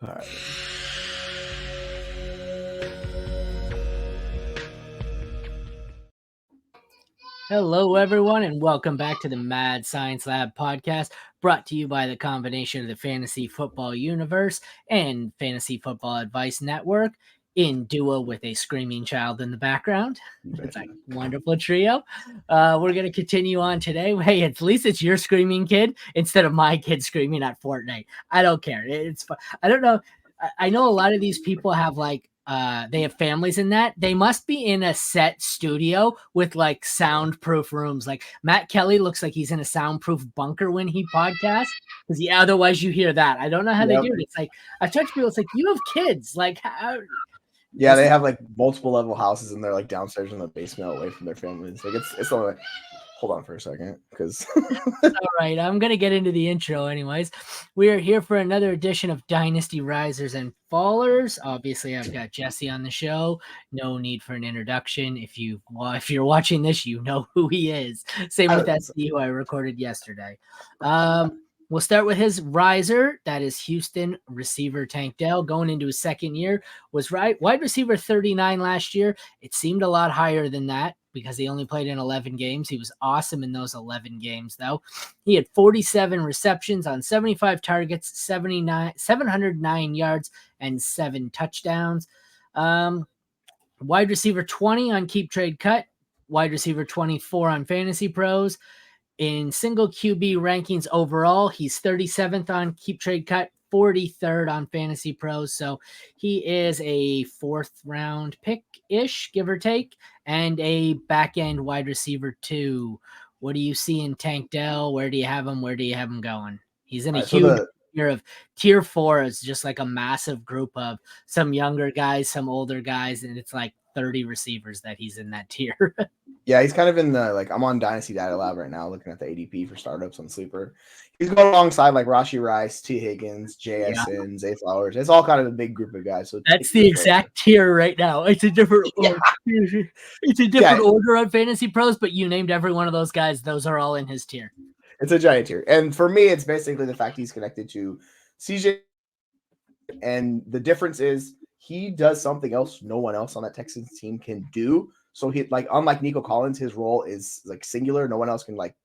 All right. Hello, everyone, and welcome back to the Mad Science Lab podcast, brought to you by the combination of the Fantasy Football Universe and Fantasy Football Advice Network, in duo with a screaming child in the background. It's a wonderful trio. We're going to continue on today. Hey, at least it's your screaming kid instead of my kid screaming at Fortnite. I don't care. It's fun. I don't know. I know a lot of these people have they have families in that. They must be in a set studio with like soundproof rooms. Like Matt Kelly looks like he's in a soundproof bunker when he podcasts, because otherwise you hear that. I don't know how they do it. It's like I've talked to people. It's like, you have kids. Like, how? Yeah, they have like multiple level houses and they're like downstairs in the basement away from their families. Like it's all like, hold on for a second, because all right, I'm gonna get into the intro anyways. We are here for another edition of Dynasty Risers and Fallers. Obviously, I've got Jesse on the show. No need for an introduction. If you're watching this, you know who he is. Same with SD, who I recorded yesterday. We'll start with his riser. That is Houston receiver Tank Dell, going into his second year. Was wide receiver 39 last year. It seemed a lot higher than that because he only played in 11 games. He was awesome in those 11 games, though. He had 47 receptions on 75 targets, 709 yards, and 7 touchdowns. Wide receiver 20 on Keep Trade Cut. Wide receiver 24 on Fantasy Pros. In single QB rankings overall, he's 37th on Keep Trade Cut, 43rd on Fantasy Pros. So he is a 4th round pick-ish, give or take, and a back-end wide receiver too. What do you see in Tank Dell? Where do you have him? Where do you have him going? He's in a huge tier of tier 4 is just like a massive group of some younger guys, some older guys, and it's like 30 receivers that he's in that tier. Yeah, he's kind of in the, like, I'm on Dynasty Data Lab right now looking at the ADP for startups on Sleeper. He's going alongside like Rashee Rice, T. Higgins, JSN, Zay Flowers. It's all kind of a big group of guys. So that's the exact tier right now. It's a different it's a different order on Fantasy Pros, but you named every one of those guys. Those are all in his tier. It's a giant tier. And for me, it's basically the fact he's connected to CJ. And the difference is he does something else no one else on that Texans team can do. So he, like, unlike Nico Collins, his role is like singular. No one else can like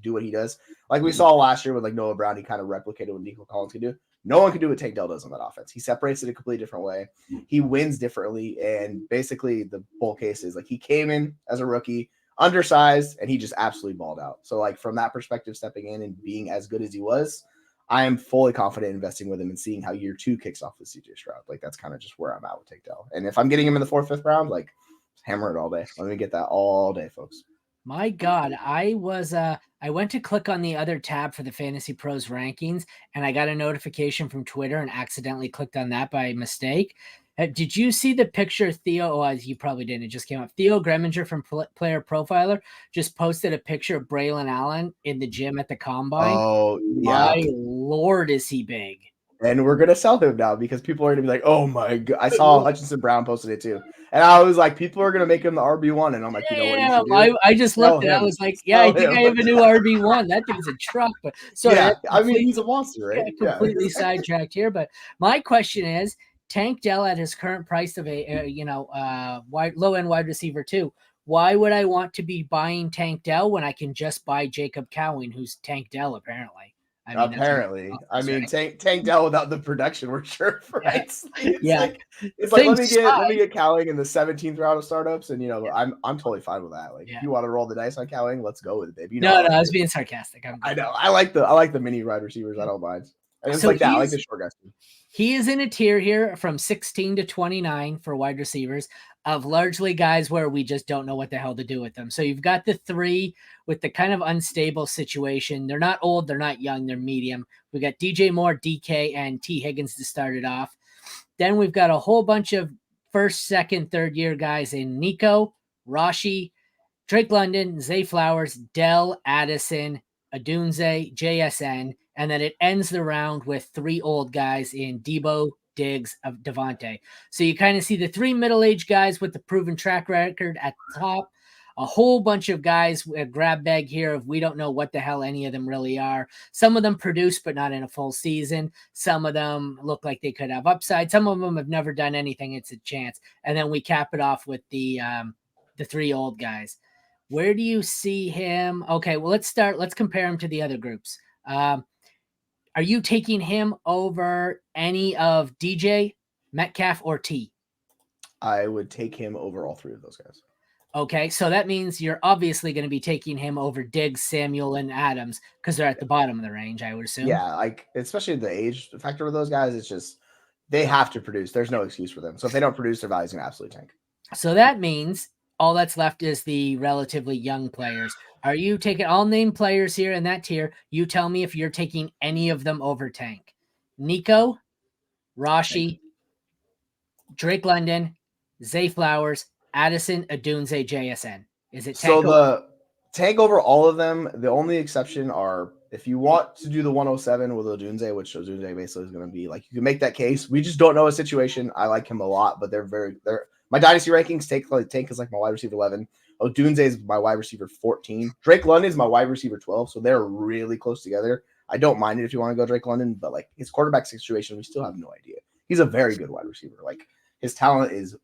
do what he does. Like we saw last year with like Noah Brown, he kind of replicated what Nico Collins could do. No one can do what Tank Dell does on that offense. He separates it a completely different way. He wins differently. And basically the bull case is like he came in as a rookie, undersized, and he just absolutely balled out. So like from that perspective, stepping in and being as good as he was, I am fully confident investing with him and seeing how year 2 kicks off with CJ Stroud. Like that's kind of just where I'm at with Tank Dell. And if I'm getting him in the 4th, 5th round, like hammer it all day. Let me get that all day, folks. My God, I went to click on the other tab for the Fantasy Pros rankings, and I got a notification from Twitter and accidentally clicked on that by mistake. Did you see the picture Theo? Oh, you probably didn't. It just came up. Theo Greminger from Player Profiler just posted a picture of Braylon Allen in the gym at the Combine. Oh, yeah. My Lord, is he big. And we're going to sell him now because people are going to be like, oh my God. I saw Hutchinson Brown posted it too. And I was like, people are going to make him the RB1. And I'm like, you know what you should do? I just looked and I was like, I think I have a new RB1. That thing's a truck. But sorry, yeah, I mean, he's a monster, right? Completely sidetracked here. But my question is, Tank Dell at his current price of a low-end wide receiver too, why would I want to be buying Tank Dell when I can just buy Jacob Cowing, who's Tank Dell apparently? I mean, Tank Dell without the production, we're sure, right? It's like let me get Cowing in the 17th round of startups, and I'm totally fine with that. Like if you want to roll the dice on Cowing, let's go with it, baby. No, I was being sarcastic. I know. I like the mini wide receivers. I don't mind. And it's like that. I like the short guys too. He is in a tier here from 16 to 29 for wide receivers of largely guys where we just don't know what the hell to do with them. So you've got the 3 with the kind of unstable situation. They're not old, they're not young, they're medium. We got DJ Moore, DK, and T. Higgins to start it off. Then we've got a whole bunch of 1st, 2nd, 3rd year guys in Nico, Rashee, Drake London, Zay Flowers, Dell, Addison, Adunze, JSN, and then it ends the round with 3 old guys in Debo, Diggs, of Devontae. So you kind of see the 3 middle-aged guys with the proven track record at the top. a whole bunch of guys, a grab bag here of we don't know what the hell any of them really are. Some of them produce, but not in a full season. Some of them look like they could have upside. Some of them have never done anything. It's a chance. And then we cap it off with the 3 old guys. Where do you see him? Okay, well, let's compare him to the other groups. Are you taking him over any of DJ, Metcalf, or T? I would take him over all 3 of those guys. Okay, so that means you're obviously going to be taking him over Diggs, Samuel, and Adams because they're at the bottom of the range, I would assume. Yeah, like especially the age factor of those guys, it's just they have to produce. There's no excuse for them. So if they don't produce, their value's going to absolutely tank. So that means all that's left is the relatively young players. Are you taking, I'll name players here in that tier. You tell me if you're taking any of them over Tank. Nico, Rashi, Drake London, Zay Flowers, Addison, Adunze, JSN. Is it Tank? So the tank over all of them, the only exception are if you want to do the 107 with Odunze, which Odunze basically is going to be like, you can make that case. We just don't know his situation. I like him a lot, but they're my dynasty rankings. Tank is like my wide receiver 11. Odunze is my wide receiver 14. Drake London is my wide receiver 12. So they're really close together. I don't mind it if you want to go Drake London, but like his quarterback situation, we still have no idea. He's a very good wide receiver. Like his talent is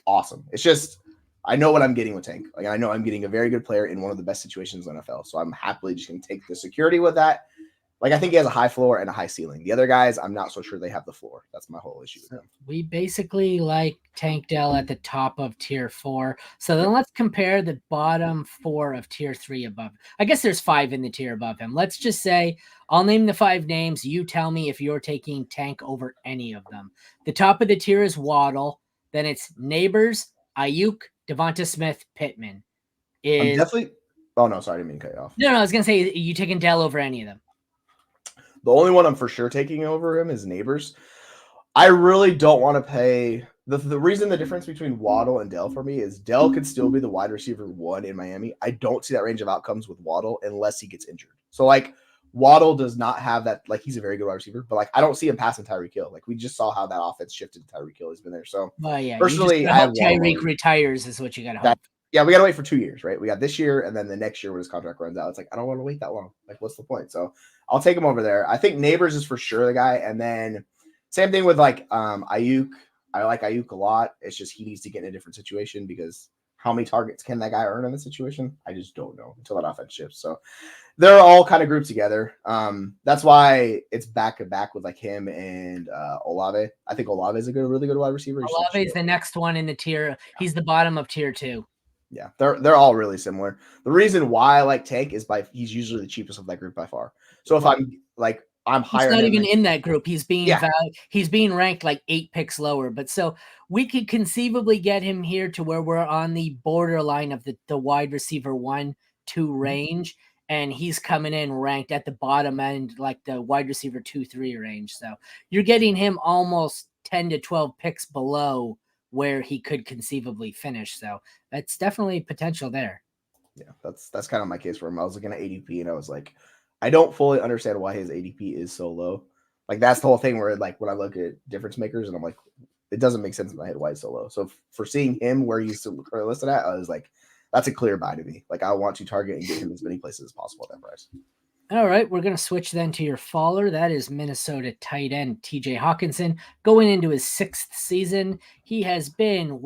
awesome. It's just, I know what I'm getting with Tank. Like I know I'm getting a very good player in one of the best situations in the NFL. So I'm happily just going to take the security with that. Like I think he has a high floor and a high ceiling. The other guys, I'm not so sure they have the floor. That's my whole issue with them. We basically like Tank Dell at the top of tier 4. So then let's compare the bottom 4 of tier 3 above. I guess there's 5 in the tier above him. Let's just say I'll name the 5 names. You tell me if you're taking Tank over any of them. The top of the tier is Waddle. Then it's Neighbors, Ayuk, Devonta Smith, Pittman. I'm definitely. Oh no, sorry, I didn't mean to cut you off. No, I was gonna say you taking Dell over any of them. The only one I'm for sure taking over him is Neighbors. I really don't want to pay the reason the difference between Waddle and Dell for me is Dell could still be the wide receiver 1 in Miami. I don't see that range of outcomes with Waddle unless he gets injured. So like Waddle does not have that. Like he's a very good wide receiver, but like I don't see him passing Tyreek Hill. Like we just saw how that offense shifted to Tyreek Hill. He's been there. So yeah, personally, I have Tyreek retires is what you got to hope. Yeah, we got to wait for 2 years, right? We got this year and then the next year when his contract runs out. It's like, I don't want to wait that long. Like, what's the point? So I'll take him over there. I think Neighbors is for sure the guy. And then same thing with like Ayuk. I like Ayuk a lot. It's just he needs to get in a different situation because how many targets can that guy earn in this situation? I just don't know until that offense shifts. So they're all kind of grouped together. That's why it's back to back with like him and Olave. I think Olave is a really good wide receiver. Olave is the next one in the tier. He's the bottom of tier 2. Yeah, they're all really similar. The reason why I like Tank is he's usually the cheapest of that group by far. So if I'm higher, he's not even in that group. He's being ranked like 8 picks lower. But so we could conceivably get him here to where we're on the borderline of the wide receiver 1-2 range, and he's coming in ranked at the bottom end, like the wide receiver 2-3 range. So you're getting him almost 10 to 12 picks below where he could conceivably finish. So that's definitely potential there. Yeah, that's kind of my case for him. I was looking at ADP and I was like, I don't fully understand why his ADP is so low. Like that's the whole thing where like when I look at difference makers and I'm like, it doesn't make sense in my head why he's so low. So for seeing him where he's listed at, I was like, that's a clear buy to me. Like I want to target and get him as many places as possible at that price. All right, we're going to switch then to your faller. That is Minnesota tight end TJ Hawkinson going into his 6th season. He has been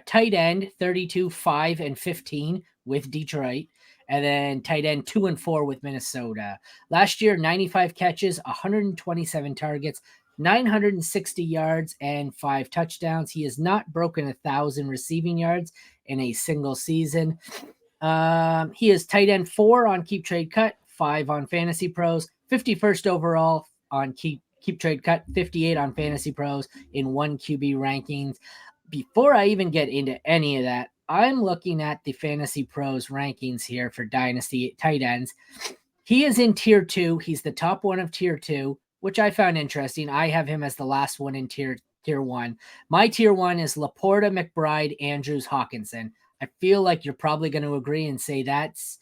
tight end 32, 5, and 15 with Detroit, and then tight end 2 and 4 with Minnesota. Last year, 95 catches, 127 targets, 960 yards, and 5 touchdowns. He has not broken 1,000 receiving yards in a single season. He is tight end 4 on Keep Trade Cut, 5 on Fantasy Pros, 51st overall on Keep Trade Cut, 58 on Fantasy Pros in 1 QB rankings. Before I even get into any of that, I'm looking at the Fantasy Pros rankings here for Dynasty tight ends. He is in tier 2. He's the top one of tier 2, which I found interesting. I have him as the last one in tier 1. My tier 1 is Laporta, McBride, Andrews, Hawkinson. I feel like you're probably going to agree and say that's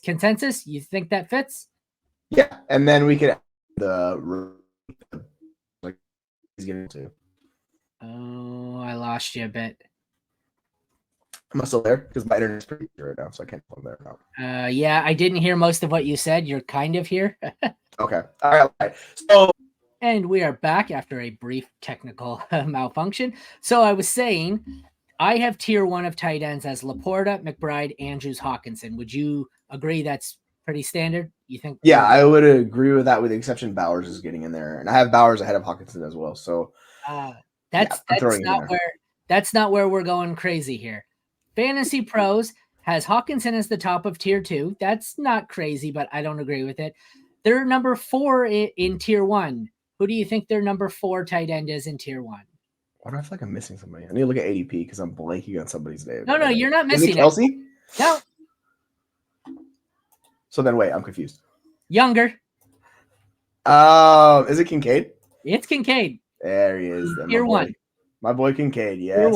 consensus. You think that fits? Yeah, and then we could like he's getting to. Oh, I lost you a bit. Am I still there? Because my internet's pretty good right now, so I can't pull there now. Yeah, I didn't hear most of what you said. You're kind of here. Okay. All right. So, and we are back after a brief technical malfunction. So I was saying, I have tier 1 of tight ends as Laporta, McBride, Andrews, Hawkinson. Would you agree that's pretty standard? You think? Yeah, I would agree with that, with the exception Bowers is getting in there, and I have Bowers ahead of Hawkinson as well. So that's not where we're going crazy here. Fantasy Pros has Hawkinson as the top of tier 2. That's not crazy, but I don't agree with it. They're number 4 in tier 1. Who do you think their number 4 tight end is in tier 1? Why do I feel like I'm missing somebody? I need to look at ADP because I'm blanking on somebody's name. No, you're not missing. Is it Kelsey? No. So then wait, I'm confused. Younger. Is it Kincaid? It's Kincaid. There he is. Tier 1. My boy Kincaid, yes.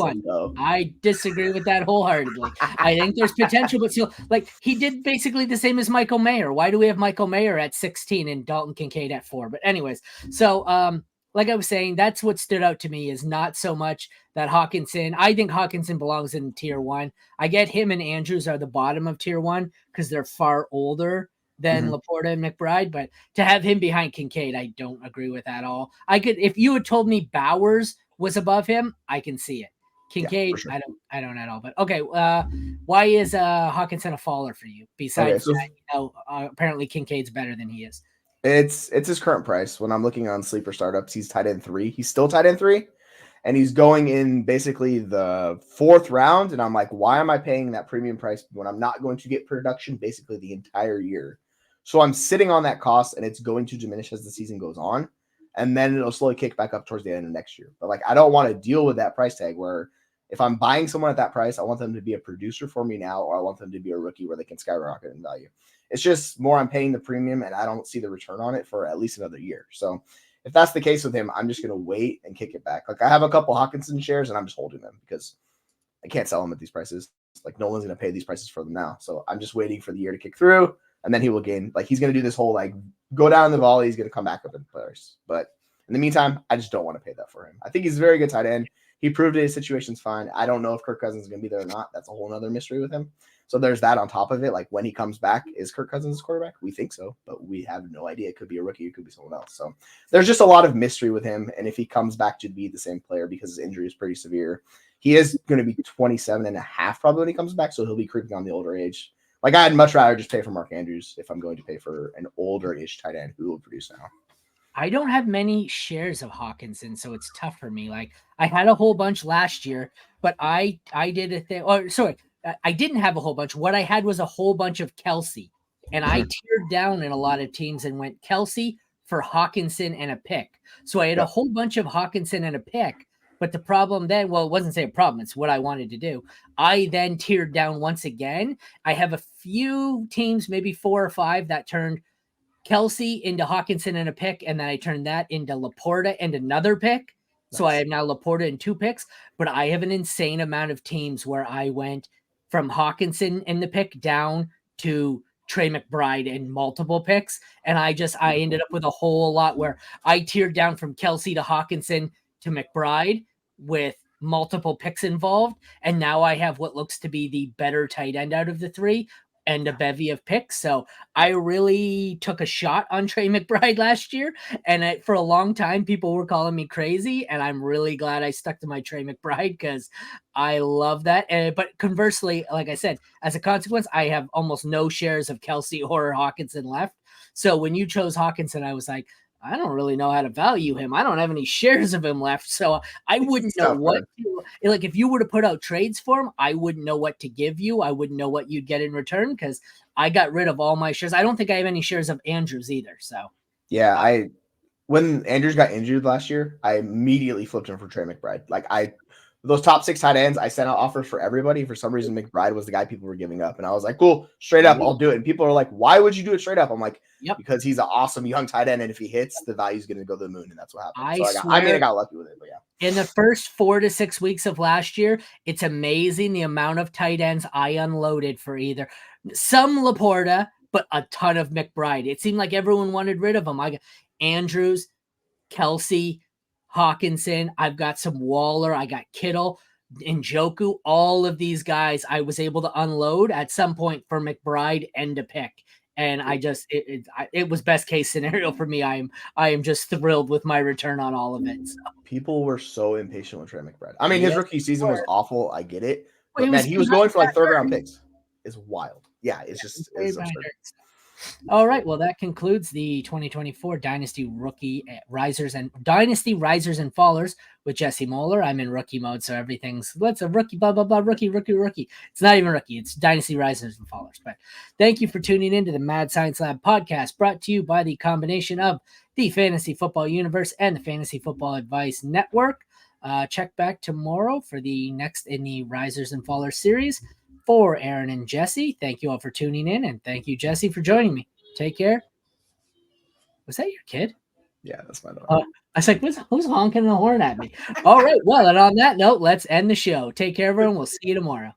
I disagree with that wholeheartedly. I think there's potential, but still, like, he did basically the same as Michael Mayer. Why do we have Michael Mayer at 16 and Dalton Kincaid at 4? But anyways, so like I was saying, that's what stood out to me, is not so much that Hawkinson. I think Hawkinson belongs in tier 1. I get him and Andrews are the bottom of tier 1 because they're far older than Laporta and McBride, but to have him behind Kincaid, I don't agree with at all. I could, if you had told me Bowers was above him, I can see it. Kincaid, sure. I don't at all. But okay, why is Hawkinson a faller for you? Besides that, apparently Kincaid's better than he is. It's his current price. When I'm looking on sleeper startups, he's tight end 3. He's still tight end 3, and he's going in basically the 4th round. And I'm like, why am I paying that premium price when I'm not going to get production basically the entire year? So I'm sitting on that cost, and it's going to diminish as the season goes on. And then it'll slowly kick back up towards the end of next year. But like, I don't want to deal with that price tag where if I'm buying someone at that price, I want them to be a producer for me now, or I want them to be a rookie where they can skyrocket in value. It's just more I'm paying the premium and I don't see the return on it for at least another year. So if that's the case with him, I'm just going to wait and kick it back. Like, I have a couple Hawkinson shares and I'm just holding them because I can't sell them at these prices. Like, no one's going to pay these prices for them now. So I'm just waiting for the year to kick through, and then he will gain. Like, he's going to do this whole, like, go down the volley. He's going to come back up in price. But in the meantime, I just don't want to pay that for him. I think he's a very good tight end. He proved it. His situation's fine. I don't know if Kirk Cousins is going to be there or not. That's a whole other mystery with him. So there's that on top of it. Like, when he comes back, is Kirk Cousins quarterback? We think so, but we have no idea. It could be a rookie. It could be someone else. So there's just a lot of mystery with him. And if he comes back to be the same player because his injury is pretty severe, he is going to be 27 and a half probably when he comes back. So he'll be creeping on the older age. Like, I'd much rather just pay for Mark Andrews if I'm going to pay for an older-ish tight end who will produce now. I don't have many shares of Hawkinson, so it's tough for me. Like, I had a whole bunch last year, but I did a thing. Oh, sorry, I didn't have a whole bunch. What I had was a whole bunch of Kelsey, and I tiered down in a lot of teams and went Kelsey for Hawkinson and a pick. So I had a whole bunch of Hawkinson and a pick. But the problem then, well, it wasn't say a problem. It's what I wanted to do. I then tiered down once again. I have a few teams, maybe 4 or 5, that turned Kelsey into Hawkinson and a pick, and then I turned that into Laporta and another pick. Nice. So I have now Laporta and 2 picks, but I have an insane amount of teams where I went from Hawkinson and the pick down to Trey McBride and multiple picks. And I ended up with a whole lot where I tiered down from Kelsey to Hawkinson to McBride with multiple picks involved. And now I have what looks to be the better tight end out of the 3 and a bevy of picks. So I really took a shot on Trey McBride last year. And for a long time, people were calling me crazy. And I'm really glad I stuck to my Trey McBride because I love that. But conversely, like I said, as a consequence, I have almost no shares of Kelsey or Hawkinson left. So when you chose Hawkinson, I was like, I don't really know how to value him. I don't have any shares of him left. So I wouldn't know what to, like, if you were to put out trades for him, I wouldn't know what to give you. I wouldn't know what you'd get in return because I got rid of all my shares. I don't think I have any shares of Andrews either. So yeah, when Andrews got injured last year, I immediately flipped him for Trey McBride. Like, those top 6 tight ends, I sent out offers for everybody. For some reason, McBride was the guy people were giving up. And I was like, cool, straight up, I'll do it. And people are like, why would you do it straight up? I'm like, because he's an awesome young tight end. And if he hits, the value's going to go to the moon. And that's what happened. I got lucky with it, but yeah. In the first 4 to 6 weeks of last year, it's amazing the amount of tight ends I unloaded for either some Laporta, but a ton of McBride. It seemed like everyone wanted rid of him. I got Andrews, Kelsey, Hawkinson. I've got some Waller. I got Kittle. Njoku, all of these guys, I was able to unload at some point for McBride and a pick. And I just it was best case scenario for me. I am just thrilled with my return on all of it. So. People were so impatient with Trey McBride. I mean, his Yes, rookie season was awful. I get it, well, but man, he was going for like 3rd round picks. It's wild. Yeah, it's absurd. All right, well, that concludes the 2024 Dynasty Rookie Risers and Fallers with Jesse Moeller. I'm in rookie mode, so let's a rookie, blah, blah, blah, rookie. It's not even rookie, it's Dynasty Risers and Fallers. But thank you for tuning in to the Mad Science Lab podcast, brought to you by the combination of the Fantasy Football Universe and the Fantasy Football Advice Network. Check back tomorrow for the next in the Risers and Fallers series. For Aaron and Jesse, thank you all for tuning in, and thank you, Jesse, for joining me. Take care. Was that your kid? Yeah, that's my dog. I was like, who's honking the horn at me? All right, well, and on that note, let's end the show. Take care, everyone. We'll see you tomorrow.